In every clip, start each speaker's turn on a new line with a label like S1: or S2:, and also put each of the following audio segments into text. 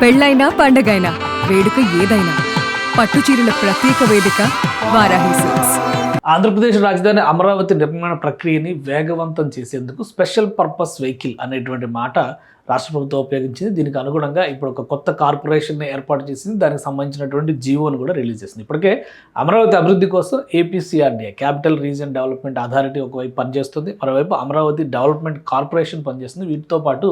S1: పెళ్ళైనా పండగైనా వేడుక ఏదైనా పట్టు చీరల ప్రత్యేక వేదిక వారాహి సిల్క్స్.
S2: ఆంధ్రప్రదేశ్ రాజధాని అమరావతి నిర్మాణ ప్రక్రియని వేగవంతం చేసేందుకు స్పెషల్ పర్పస్ వెహికల్ అనేటువంటి మాట రాష్ట్ర ప్రభుత్వం ఉపయోగించింది. దీనికి అనుగుణంగా ఇప్పుడు ఒక కొత్త కార్పొరేషన్ని ఏర్పాటు చేసింది. దానికి సంబంధించినటువంటి జీవోను కూడా రిలీజ్ చేసింది. ఇప్పటికే అమరావతి అభివృద్ధి కోసం APCRDA capital region development authority ఒకవైపు పనిచేస్తుంది, మరోవైపు అమరావతి డెవలప్మెంట్ కార్పొరేషన్ పనిచేస్తుంది. వీటితో పాటు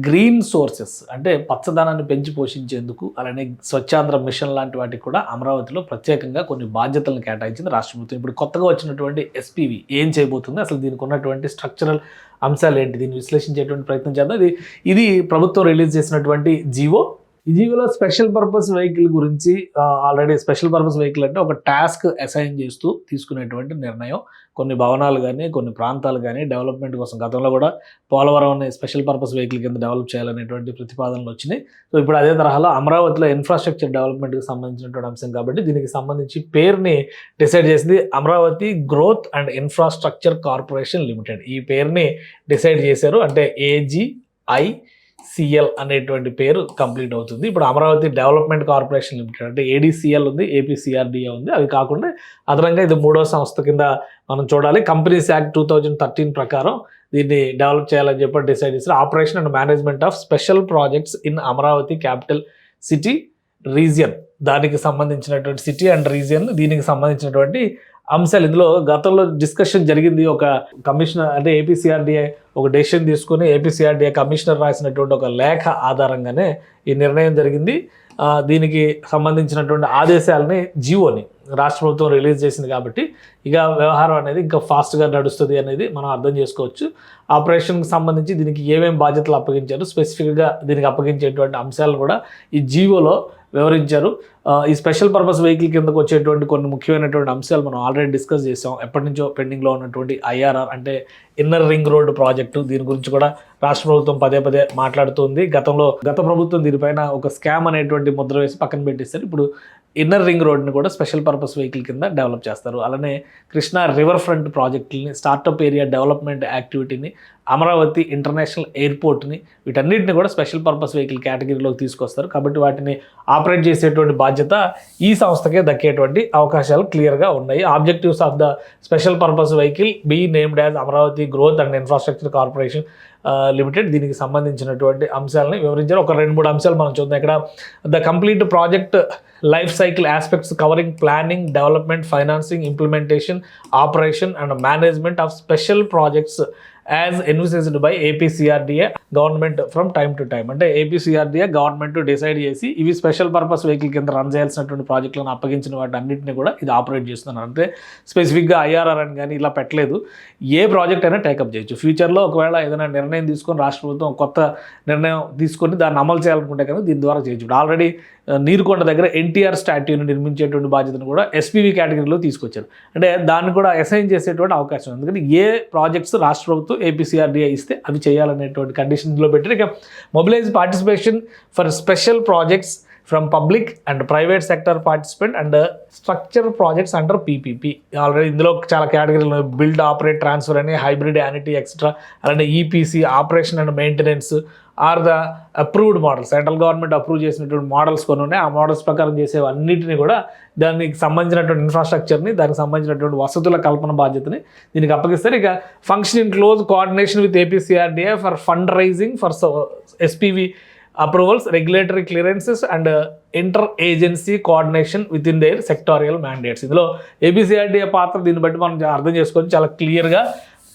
S2: గ్రీన్ సోర్సెస్ అంటే పచ్చదనాన్ని పెంచి పోషించేందుకు, అలానే స్వచ్ఛాంధ్ర మిషన్ లాంటి వాటికి కూడా అమరావతిలో ప్రత్యేకంగా కొన్ని బాధ్యతలను కేటాయించింది రాష్ట్ర ప్రభుత్వం. ఇప్పుడు కొత్తగా వచ్చినటువంటి ఎస్పీవి ఏం చేయబోతుంది, అసలు దీనికి ఉన్నటువంటి స్ట్రక్చరల్ అంశాలు ఏంటి, దీన్ని విశ్లేషించేటువంటి ప్రయత్నం చేద్దాం. ఇది ప్రభుత్వం రిలీజ్ చేసినటువంటి జీవో. ఈ జీవోలో స్పెషల్ పర్పస్ వెహికల్ గురించి ఆల్రెడీ స్పెషల్ పర్పస్ వెహికల్ అంటే ఒక టాస్క్ అసైన్ చేస్తూ తీసుకునేటువంటి నిర్ణయం. కొన్ని భవనాలు కానీ కొన్ని ప్రాంతాలు కానీ డెవలప్మెంట్ కోసం గతంలో కూడా పోలవరం స్పెషల్ పర్పస్ వెహికల్ కింద డెవలప్ చేయాలనేటువంటి ప్రతిపాదనలు వచ్చినాయి. సో ఇప్పుడు అదే తరహాలో అమరావతిలో ఇన్ఫ్రాస్ట్రక్చర్ డెవలప్మెంట్కి సంబంధించినటువంటి అంశం కాబట్టి దీనికి సంబంధించి పేరుని డిసైడ్ చేసింది Amaravati growth and infrastructure corporation limited. ఈ పేరుని డిసైడ్ చేశారు. అంటే AGICL అనేటువంటి పేరు కంప్లీట్ అవుతుంది. ఇప్పుడు అమరావతి డెవలప్మెంట్ కార్పొరేషన్ లిమిటెడ్ అంటే ADCL ఉంది, APCRDA ఉంది. అవి కాకుండా అదనంగా ఇది మూడో సంస్థ కింద మనం చూడాలి. కంపెనీస్ యాక్ట్ 2013 ప్రకారం దీన్ని డెవలప్ చేయాలని చెప్పి డిసైడ్ చేశారు. Operation and management of special projects in Amaravati capital city region, దానికి సంబంధించినటువంటి సిటీ అండ్ రీజియన్, దీనికి సంబంధించినటువంటి అంశాలు. ఇందులో గతంలో డిస్కషన్ జరిగింది. ఒక కమిషనర్ అంటే ఏపీసీఆర్డీఏ ఒక డెసిషన్ తీసుకుని ఏపీసీఆర్డీఏ కమిషనర్ రాసినటువంటి ఒక లేఖ ఆధారంగానే ఈ నిర్ణయం జరిగింది. దీనికి సంబంధించినటువంటి ఆదేశాలని జీవోని రాష్ట్ర ప్రభుత్వం రిలీజ్ చేసింది కాబట్టి ఇక వ్యవహారం అనేది ఇంకా ఫాస్ట్గా నడుస్తుంది అనేది మనం అర్థం చేసుకోవచ్చు. ఆపరేషన్కి సంబంధించి దీనికి ఏమేమి బాధ్యతలు అప్పగించారు, స్పెసిఫిక్గా దీనికి అప్పగించేటువంటి అంశాలు కూడా ఈ జీవోలో వివరించారు. ఈ స్పెషల్ పర్పస్ వెహికల్ కిందకు వచ్చేటువంటి కొన్ని ముఖ్యమైనటువంటి అంశాలు మనం ఆల్రెడీ డిస్కస్ చేసాం. ఎప్పటి నుంచో పెండింగ్లో ఉన్నటువంటి IRR అంటే ఇన్నర్ రింగ్ రోడ్ ప్రాజెక్టు, దీని గురించి కూడా రాష్ట్ర ప్రభుత్వం పదే మాట్లాడుతుంది. గత ప్రభుత్వం దీనిపైన ఒక స్కామ్ అనేటువంటి ముద్ర వేసి పక్కన పెట్టేస్తారు. ఇప్పుడు ఇన్నర్ రింగ్ రోడ్ని కూడా స్పెషల్ పర్పస్ వెహికల్ కింద డెవలప్ చేస్తారు. అలానే కృష్ణా రివర్ ఫ్రంట్ ప్రాజెక్టుని, స్టార్టప్ ఏరియా డెవలప్మెంట్ యాక్టివిటీని, అమరావతి ఇంటర్నేషనల్ ఎయిర్పోర్ట్ని, వీటన్నిటిని కూడా స్పెషల్ పర్పస్ వెహికల్ కేటగిరీలోకి తీసుకొస్తారు. కాబట్టి వాటిని ఆపరేట్ చేసేటువంటి బాధ్యత ఈ సంస్థకే దక్కేటువంటి అవకాశాలు క్లియర్గా ఉన్నాయి. Objectives of the special purpose vehicle be named as Amaravati growth and infrastructure corporation limited. దీనికి సంబంధించినటువంటి అంశాలని వివరించారు. ఒక 2-3 అంశాలు మనం చూద్దాం. ఇక్కడ the complete project life cycle aspects covering planning, development, financing, implementation, operation and management of special projects as envisaged by APCRDA government from time to time. అంటే ఏపీసీఆర్డీఏ గవర్నమెంట్ డిసైడ్ చేసి ఇవి స్పెషల్ పర్పస్ వెహికల్ కింద run చేయాల్సినటువంటి ప్రాజెక్టులను అప్పగించిన వాటి అన్నింటినీ కూడా ఇది ఆపరేట్ చేస్తున్నారు. అంటే స్పెసిఫిక్గా IRR అని కానీ ఇలా పెట్టలేదు. ఏ ప్రాజెక్ట్ అయినా టేకప్ చేయొచ్చు. ఫ్యూచర్లో ఒకవేళ ఏదైనా నిర్ణయం తీసుకొని రాష్ట్ర ప్రభుత్వం కొత్త నిర్ణయం తీసుకొని దాన్ని అమలు చేయాలనుకుంటే కనుక దీని ద్వారా చేయొచ్చు. ఆల్రెడీ నీరుకొండ దగ్గర NTR స్టాట్యూని నిర్మించేటువంటి బాధ్యతను కూడా SPV కేటగిరీలో తీసుకొచ్చారు. అంటే దాన్ని కూడా అసైన్ చేసేటువంటి అవకాశం ఉంది. ఎందుకంటే ఏ ప్రాజెక్ట్స్ రాష్ట్ర ప్రభుత్వం ఏపీసీఆర్డీఏ ఇస్తే అవి చేయాలనేటువంటి కండిషన్లో పెట్టి ఇక mobilise participation for special projects from public and private sector participant and structure projects under PPP. Already ఇందులో చాలా కేటగిరీలు బిల్డ్, ఆపరేట్, ట్రాన్స్ఫర్ అని, హైబ్రిడ్, యానిటీ, ఎక్స్ట్రా, అలానే EPC operation and maintenance are the approved models. Central government approve చేసినటువంటి models కొన్ని ఉన్నాయి. ఆ models ప్రకారం చేసేవన్నింటినీ కూడా దానికి సంబంధించినటువంటి ఇన్ఫ్రాస్ట్రక్చర్ని, దానికి సంబంధించినటువంటి వసతుల కల్పన బాధ్యతని దీనికి అప్పగిస్తారు. ఇక function in close coordination with APCRDA for fund raising for SPV approvals, regulatory clearances and inter-agency coordination within their sectorial mandates. ఇందులో ఏపీసీఆర్డీఏ పాత్ర దీన్ని బట్టి మనం అర్థం చేసుకోవచ్చు. చాలా క్లియర్గా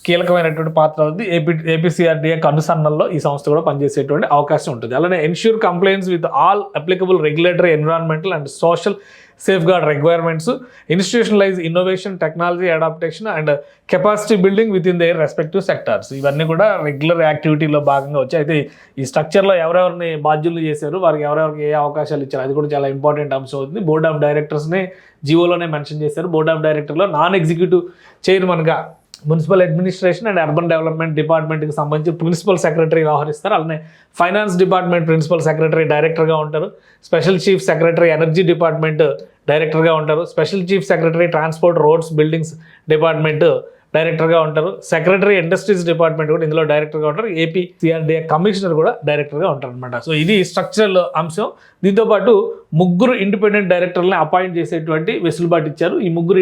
S2: కీలకమైనటువంటి పాత్ర ఉంది. ఏపీసీఆర్డీఏ అనుసరణలో ఈ సంస్థ కూడా పనిచేసేటువంటి అవకాశం ఉంటుంది. అలానే ensure complains with all applicable regulatory, environmental and social safeguard requirements, institutionalise innovation, technology adaptation and capacity building with in their respective sectors. ఇవన్నీ కూడా రెగ్యులర్ యాక్టివిటీలో భాగంగా వచ్చాయి. అయితే ఈ స్ట్రక్చర్లో ఎవరెవరిని బాధ్యులు చేశారు, వారికి ఎవరెవరికి ఏ అవకాశాలు ఇచ్చారు, అది కూడా చాలా ఇంపార్టెంట్ అంశం అవుతుంది. బోర్డ్ ఆఫ్ డైరెక్టర్స్ని జీవోలోనే మెన్షన్ చేశారు. బోర్డ్ ఆఫ్ డైరెక్టర్లో నాన్ ఎగ్జిక్యూటివ్ చైర్మన్గా municipal administration and urban development డిపార్ట్మెంట్కి సంబంధించి ప్రిన్సిపల్ సెక్రటరీ వ్యవహరిస్తారు. అలానే ఫైనాన్స్ డిపార్ట్మెంట్ ప్రిన్సిపల్ సెక్రటరీ డైరెక్టర్గా ఉంటారు. Special chief secretary energy department డైరెక్టర్గా ఉంటారు. Special chief secretary transport, roads, buildings department డైరెక్టర్గా ఉంటారు. సెక్రటరీ ఇండస్ట్రీస్ డిపార్ట్మెంట్ కూడా ఇందులో డైరెక్టర్గా ఉంటారు. ఏపీ సిఆర్డీఏ కమిషనర్ కూడా డైరెక్టర్గా ఉంటారు అనమాట. సో ఇది స్ట్రక్చరల్ అంశం. దీంతోపాటు ముగ్గురు ఇండిపెండెంట్ డైరెక్టర్లని అపాయింట్ చేసేటువంటి వెసులుబాటు ఇచ్చారు. ఈ ముగ్గురు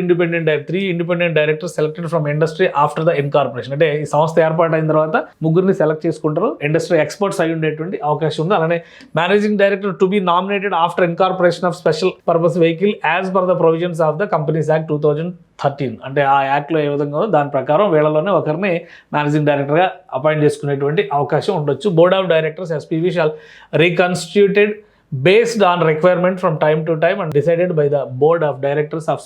S2: three independent directors selected from industry after the incorporation. అంటే ఈ సంస్థ ఏర్పాటైన తర్వాత ముగ్గురిని సెలెక్ట్ చేసుకుంటారు. ఇండస్ట్రీ ఎక్స్పర్ట్స్ అయి ఉండేటువంటి అవకాశం ఉంది. అలానే managing director to be nominated after incorporation of special purpose vehicle as per the provisions of the companies act 2013. అంటే ఆ యాక్ట్లో ఏ విధంగా ఉందో దాని ప్రకారం వీళ్ళలోనే ఒకరిని మేనేజింగ్ డైరెక్టర్గా అపాయింట్ చేసుకునేటువంటి అవకాశం ఉండొచ్చు. Board of directors SPV shall reconstituted based on requirement from time to time and decided by the board of directors of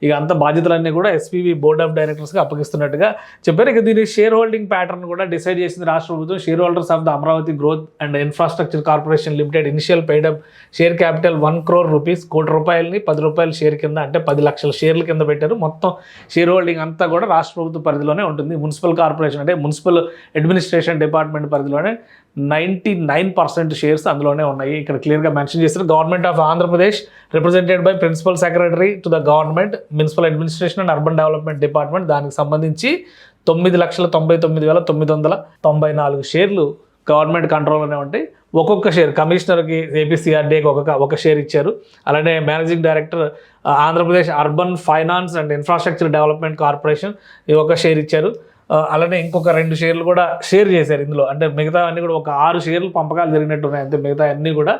S2: ఇక అంత బాధ్యతలన్నీ కూడా ఎస్పీవీ బోర్డ్ ఆఫ్ డైరెక్టర్స్గా అప్పగిస్తున్నట్టుగా చెప్పారు. ఇక దీని షేర్ హోల్డింగ్ ప్యాటర్న్ కూడా డిసైడ్ చేసింది రాష్ట్ర ప్రభుత్వం. Share holders of the Amaravati growth and infrastructure corporation limited initial paid up share capital 1 crore rupees, ₹1 ₹10 share కింద, అంటే 10 లక్షల షేర్ల కింద పెట్టారు. మొత్తం షేర్ హోల్డింగ్ అంతా కూడా రాష్ట్ర ప్రభుత్వ పరిధిలోనే ఉంటుంది. మున్సిపల్ కార్పొరేషన్ అంటే మున్సిపల్ అడ్మినిస్ట్రేషన్ డిపార్ట్మెంట్ పరిధిలోనే 99% షేర్స్ అందులోనే ఉన్నాయి. ఇక్కడ క్లియర్గా మెన్షన్ చేస్తారు. Government of Andhra Pradesh represented by principal secretary to the government municipal administration and urban development department. దానికి సంబంధించి 9,99,994 షేర్లు గవర్నమెంట్ కంట్రోల్లోనే ఉంటాయి. ఒక్కొక్క షేర్ కమిషనర్కి ఏపీసీఆర్డీఏకి ఒక షేర్ ఇచ్చారు. అలానే managing director Andhra Pradesh urban finance and infrastructure development corporation ఒక షేర్ ఇచ్చారు. అలానే ఇంకొక 2 షేర్లు కూడా షేర్ చేశారు ఇందులో. అంటే మిగతా అన్నీ కూడా ఒక 6 షేర్లు పంపకాలు జరిగినట్టు ఉన్నాయి. అంతే మిగతా అన్నీ కూడా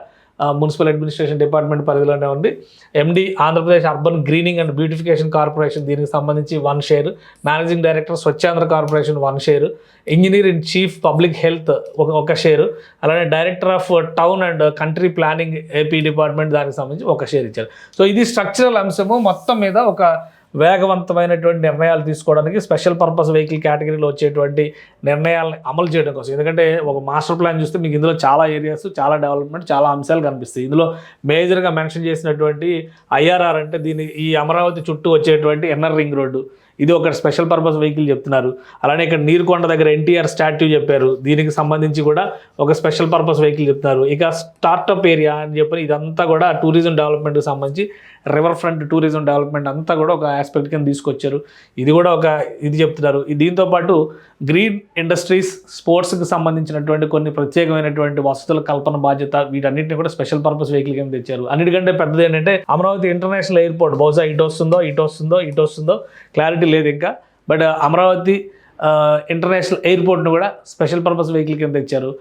S2: మున్సిపల్ అడ్మినిస్ట్రేషన్ డిపార్ట్మెంట్ పరిధిలోనే ఉంది. MD Andhra Pradesh urban greening and beautification corporation దీనికి సంబంధించి 1 share, managing director Swachhandhra corporation 1 share, engineer in chief public health ఒక షేరు, అలానే director of town and country planning AP department దానికి సంబంధించి 1 షేర్ ఇచ్చారు. సో ఇది స్ట్రక్చరల్ అంశము. మొత్తం మీద ఒక వేగవంతమైనటువంటి నిర్ణయాలు తీసుకోవడానికి స్పెషల్ పర్పస్ వెహికల్ కేటగిరీలో వచ్చేటువంటి నిర్ణయాలను అమలు చేయడం కోసం. ఎందుకంటే ఒక మాస్టర్ ప్లాన్ చూస్తే మీకు ఇందులో చాలా ఏరియాస్, చాలా డెవలప్మెంట్, చాలా అంశాలు కనిపిస్తాయి. ఇందులో మేజర్గా మెన్షన్ చేసినటువంటి ఐఆర్ఆర్ అంటే ఈ అమరావతి చుట్టూ వచ్చేటువంటి ఎన్ఆర్ రింగ్ రోడ్డు, ఇది ఒక స్పెషల్ పర్పస్ వెహికల్ చెప్తున్నారు. అలానే ఇక్కడ నీరుకొండ దగ్గర ఎన్టీఆర్ స్టాట్యూ చెప్పారు, దీనికి సంబంధించి కూడా ఒక స్పెషల్ పర్పస్ వెహికల్ చెప్తున్నారు. ఇక స్టార్టప్ ఏరియా అని చెప్పి ఇదంతా కూడా టూరిజం డెవలప్మెంట్కి సంబంధించి రివర్ ఫ్రంట్ టూరిజం డెవలప్మెంట్ అంతా కూడా ఒక ఆస్పెక్ట్ కింద తీసుకొచ్చారు. ఇది కూడా ఒక ఇది చెప్తున్నారు. దీంతోపాటు గ్రీన్ ఇండస్ట్రీస్, స్పోర్ట్స్కి సంబంధించినటువంటి కొన్ని ప్రత్యేకమైనటువంటి వసతుల కల్పన బాధ్యత, వీటన్నిటిని కూడా స్పెషల్ పర్పస్ వెహికల్ కింద తెచ్చారు. అన్నిటికంటే పెద్దది ఏంటంటే అమరావతి ఇంటర్నేషనల్ ఎయిర్పోర్ట్. బహుశా ఇటు వస్తుందో క్లారిటీ లేదు ఇంకా. బట్ అమరావతి ఇంటర్నేషనల్ ఎయిర్పోర్ట్ను కూడా స్పెషల్ పర్పస్ వెహికల్ కింద తెచ్చారు.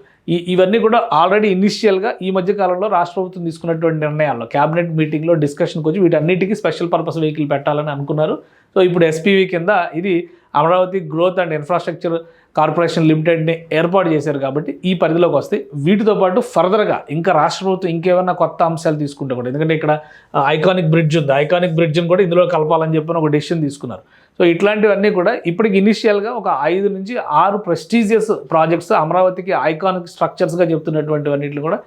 S2: ఇవన్నీ కూడా ఆల్రెడీ ఇనిషియల్గా ఈ మధ్య కాలంలో రాష్ట్ర ప్రభుత్వం తీసుకున్నటువంటి నిర్ణయాల్లో క్యాబినెట్ మీటింగ్లో డిస్కషన్కి వచ్చి వీటన్నిటికీ స్పెషల్ పర్పస్ వెహికల్ పెట్టాలని అనుకున్నారు. సో ఇప్పుడు ఎస్పీవీ కింద ఇది Amaravati growth and infrastructure corporation లిమిటెడ్ని ఏర్పాటు చేశారు కాబట్టి ఈ పరిధిలోకి వస్తాయి. వీటితో పాటు ఫర్దర్గా ఇంకా రాష్ట్ర ప్రభుత్వం ఇంకేమైనా కొత్త అంశాలు తీసుకుంటే కూడా, ఎందుకంటే ఇక్కడ ఐకానిక్ బ్రిడ్జ్ ఉంది, ఐకానిక్ బ్రిడ్జ్ని కూడా ఇందులో కలపాలని చెప్పిన ఒక డెసిషన్ తీసుకున్నారు. సో ఇట్లాంటివన్నీ కూడా ఇప్పటికి ఇనిషియల్గా ఒక 5 నుంచి 6 ప్రెస్టీజియస్ ప్రాజెక్ట్స్ అమరావతికి ఐకానిక్ స్ట్రక్చర్స్గా చెప్తున్నటువంటివన్నింటిని కూడా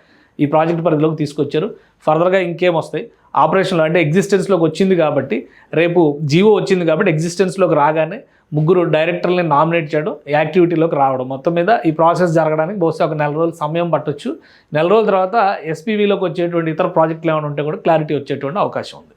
S2: ఈ ప్రాజెక్ట్ పరిధిలోకి తీసుకొచ్చారు. ఫర్దర్గా ఇంకేం వస్తాయి ఆపరేషన్లో, అంటే ఎగ్జిస్టెన్స్లోకి వచ్చింది కాబట్టి, రేపు జీవో వచ్చింది కాబట్టి ఎగ్జిస్టెన్స్లోకి రాగానే 3 డైరెక్టర్లని నామినేట్ చేయడం, యాక్టివిటీలోకి రావడం, మొత్తం మీద ఈ ప్రాసెస్ జరగడానికి బహుశా ఒక 4 రోజులు సమయం పట్టొచ్చు. 4 రోజుల తర్వాత ఎస్పీవీలోకి వచ్చేటువంటి ఇతర ప్రాజెక్టులు ఏమైనా ఉంటే కూడా క్లారిటీ వచ్చేటువంటి అవకాశం ఉంది.